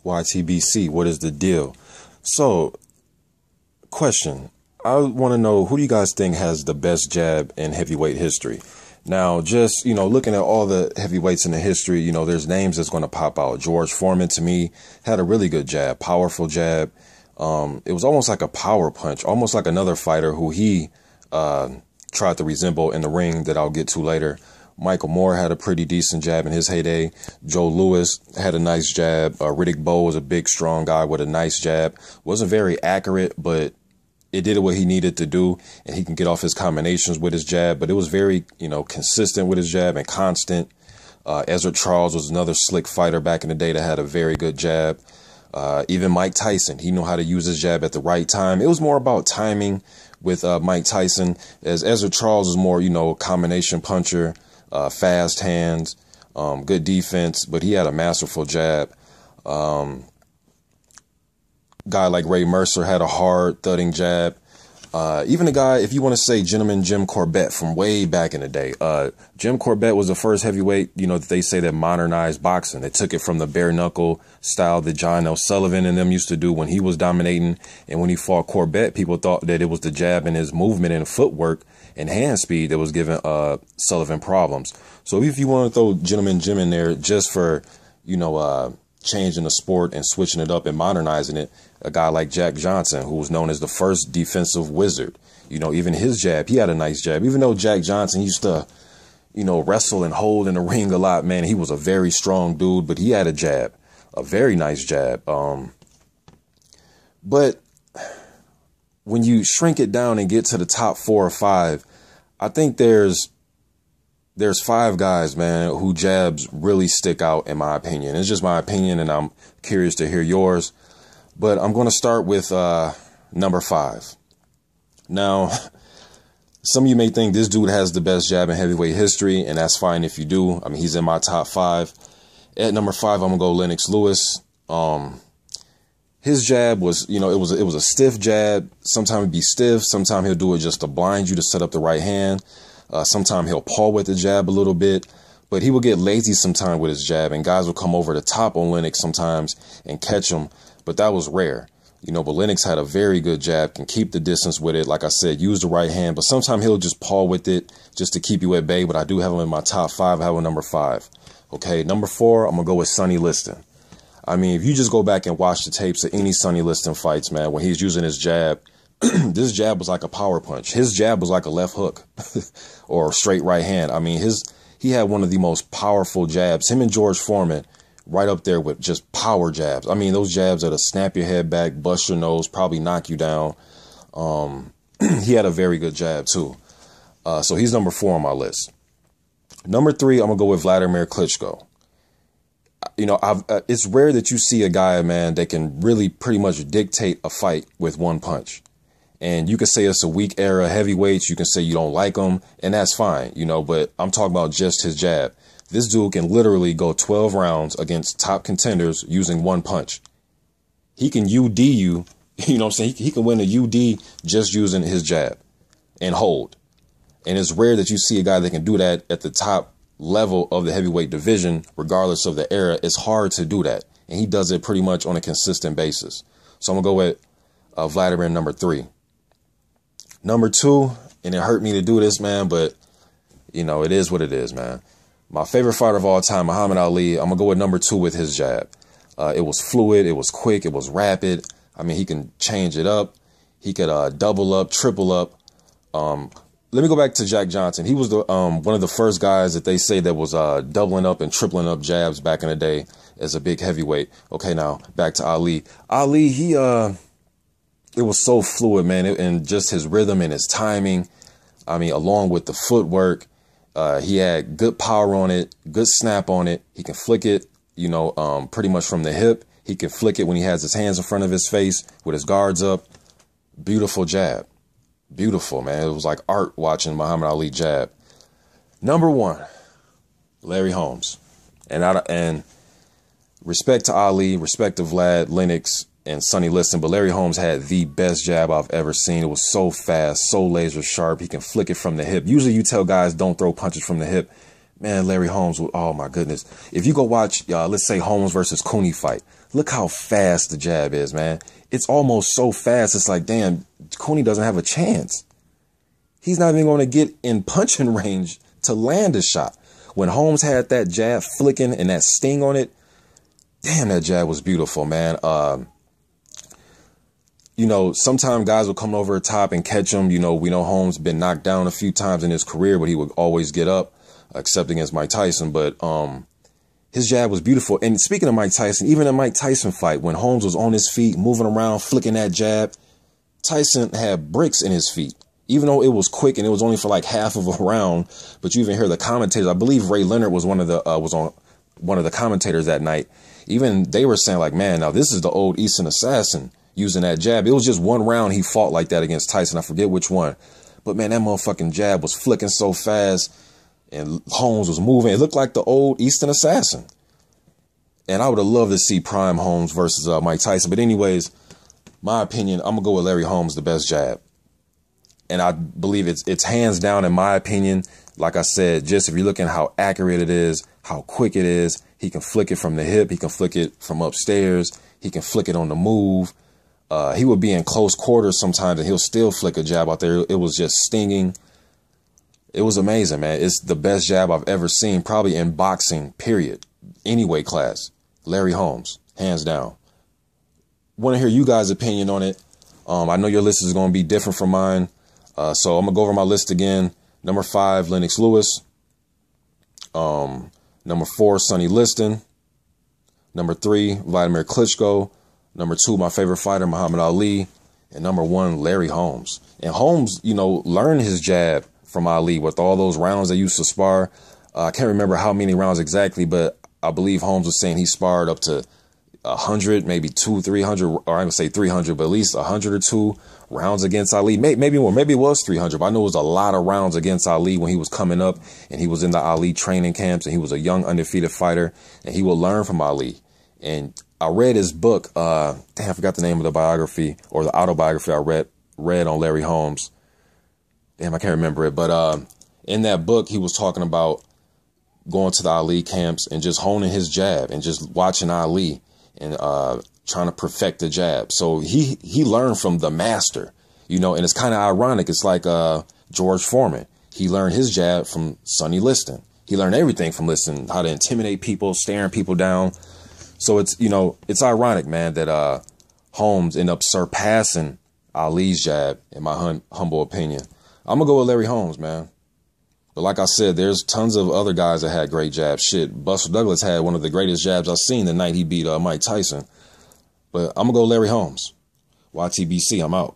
YTBC, what is the deal? So, question. I want to know, who do you guys think has the best jab in heavyweight history? Now, just, looking at all the heavyweights in the history, there's names that's going to pop out. George Foreman, to me, had a really good jab, powerful jab. It was almost like a power punch, almost like another fighter who he tried to resemble in the ring that I'll get to later. Michael Moore had a pretty decent jab in his heyday. Joe Louis had a nice jab. Riddick Bowe was a big, strong guy with a nice jab. Wasn't very accurate, but it did what he needed to do, and he can get off his combinations with his jab. But it was very, consistent with his jab and constant. Ezra Charles was another slick fighter back in the day that had a very good jab. Even Mike Tyson, he knew how to use his jab at the right time. It was more about timing with Mike Tyson, as Ezra Charles was more, combination puncher, fast hands, good defense, but he had a masterful jab. Guy like Ray Mercer had a hard thudding jab. Even a guy, if you want to say Gentleman Jim Corbett from way back in the day, Jim Corbett was the first heavyweight, that they say that modernized boxing. They took it from the bare knuckle style that John L. Sullivan and them used to do when he was dominating. And when he fought Corbett, people thought that it was the jab and his movement and footwork and hand speed that was giving Sullivan problems. So if you want to throw Gentleman Jim in there just for, changing the sport and switching it up and modernizing it, a guy like Jack Johnson, who was known as the first defensive wizard, even his jab, he had a nice jab. Even though Jack Johnson used to, wrestle and hold in the ring a lot, man, he was a very strong dude, but he had a jab, a very nice jab. But when you shrink it down and get to the top 4 or 5, I think there's 5 guys, man, who jabs really stick out, in my opinion. It's just my opinion, and I'm curious to hear yours. But I'm going to start with number 5. Now, some of you may think this dude has the best jab in heavyweight history, and that's fine if you do. I mean, he's in my top 5. At number 5, I'm going to go Lennox Lewis. His jab was, it was a stiff jab. Sometimes it'd be stiff. Sometimes he'll do it just to blind you to set up the right hand. Sometimes he'll paw with the jab a little bit, but he will get lazy sometimes with his jab, and guys will come over the top on Lennox sometimes and catch him. But that was rare, but Lennox had a very good jab, can keep the distance with it. Like I said, use the right hand, but sometimes he'll just paw with it just to keep you at bay. But I do have him in my top 5. I have him number 5. Okay, number 4, I'm going to go with Sonny Liston. I mean, if you just go back and watch the tapes of any Sonny Liston fights, man, when he's using his jab, this jab was like a power punch. His jab was like a left hook or a straight right hand. I mean, he had one of the most powerful jabs. Him and George Foreman right up there with just power jabs. I mean, those jabs that'll snap your head back, bust your nose, probably knock you down. He had a very good jab too. So he's number 4 on my list. Number 3, I'm going to go with Vladimir Klitschko. It's rare that you see a guy, man, that can really pretty much dictate a fight with one punch. And you can say it's a weak era heavyweights. You can say you don't like him, and that's fine, but I'm talking about just his jab. This dude can literally go 12 rounds against top contenders using one punch. He can UD you, what I'm saying? He can win a UD just using his jab and hold. And it's rare that you see a guy that can do that at the top level of the heavyweight division, regardless of the era. It's hard to do that. And he does it pretty much on a consistent basis. So I'm going to go with Vladimir number 3. Number 2, and it hurt me to do this, man, but, it is what it is, man. My favorite fighter of all time, Muhammad Ali, I'm going to go with number 2 with his jab. It was fluid. It was quick. It was rapid. I mean, he can change it up. He could double up, triple up. Let me go back to Jack Johnson. He was the one of the first guys that they say that was doubling up and tripling up jabs back in the day as a big heavyweight. Okay, now back to Ali. Ali, it was so fluid, man, and just his rhythm and his timing. I mean, along with the footwork, he had good power on it, good snap on it. He can flick it, pretty much from the hip. He can flick it when he has his hands in front of his face with his guards up. Beautiful jab. Beautiful, man. It was like art watching Muhammad Ali jab. Number 1, Larry Holmes. And respect to Ali, respect to Vlad, Lennox, and Sonny Liston, but Larry Holmes had the best jab I've ever seen. It was so fast, so laser sharp. He can flick it from the hip. Usually you tell guys don't throw punches from the hip. Man, Larry Holmes, oh my goodness. If you go watch, let's say Holmes versus Cooney fight, look how fast the jab is, man. It's almost so fast. It's like, damn, Cooney doesn't have a chance. He's not even going to get in punching range to land a shot. When Holmes had that jab flicking and that sting on it, damn, that jab was beautiful, man. You know, sometimes guys will come over the top and catch him. You know, we know Holmes been knocked down a few times in his career, but he would always get up, except against Mike Tyson. But his jab was beautiful. And speaking of Mike Tyson, even in Mike Tyson fight, when Holmes was on his feet, moving around, flicking that jab, Tyson had bricks in his feet. Even though it was quick and it was only for like half of a round, but you even hear the commentators. I believe Ray Leonard was one of the commentators that night. Even they were saying like, man, now this is the old Eastern Assassin using that jab. It was just one round he fought like that against Tyson. I forget which one, but man, that motherfucking jab was flicking so fast, and Holmes was moving. It looked like the old Eastern Assassin. And I would have loved to see Prime Holmes versus Mike Tyson. But anyways, my opinion, I'm gonna go with Larry Holmes, the best jab. And I believe it's hands down, in my opinion. Like I said, just if you're looking at how accurate it is, how quick it is, he can flick it from the hip. He can flick it from upstairs. He can flick it on the move. He would be in close quarters sometimes and he'll still flick a jab out there. It was just stinging. It was amazing, man. It's the best jab I've ever seen, probably in boxing, period. Any weight class. Larry Holmes, hands down. Want to hear you guys' opinion on it. I know your list is going to be different from mine. So I'm going to go over my list again. Number 5, Lennox Lewis. Number 4, Sonny Liston. Number 3, Vladimir Klitschko. Number 2, my favorite fighter, Muhammad Ali. And number 1, Larry Holmes. And Holmes, you know, learned his jab from Ali with all those rounds they used to spar. I can't remember how many rounds exactly, but I believe Holmes was saying he sparred up to 100, maybe 200, 300, or I would say 300, but at least 100 or 2 rounds against Ali. Maybe more. Maybe it was 300. But I know it was a lot of rounds against Ali when he was coming up and he was in the Ali training camps and he was a young undefeated fighter and he would learn from Ali. And I read his book. Damn, I forgot the name of the biography or the autobiography I read on Larry Holmes. Damn, I can't remember it. But in that book, he was talking about going to the Ali camps and just honing his jab and just watching Ali and trying to perfect the jab. So he learned from the master, you know, and it's kind of ironic. It's like George Foreman. He learned his jab from Sonny Liston. He learned everything from Liston, how to intimidate people, staring people down. So it's, you know, it's ironic, man, that Holmes ended up surpassing Ali's jab, in my humble opinion. I'm going to go with Larry Holmes, man. But like I said, there's tons of other guys that had great jabs. Shit, Buster Douglas had one of the greatest jabs I've seen the night he beat Mike Tyson. But I'm going to go Larry Holmes. YTBC, I'm out.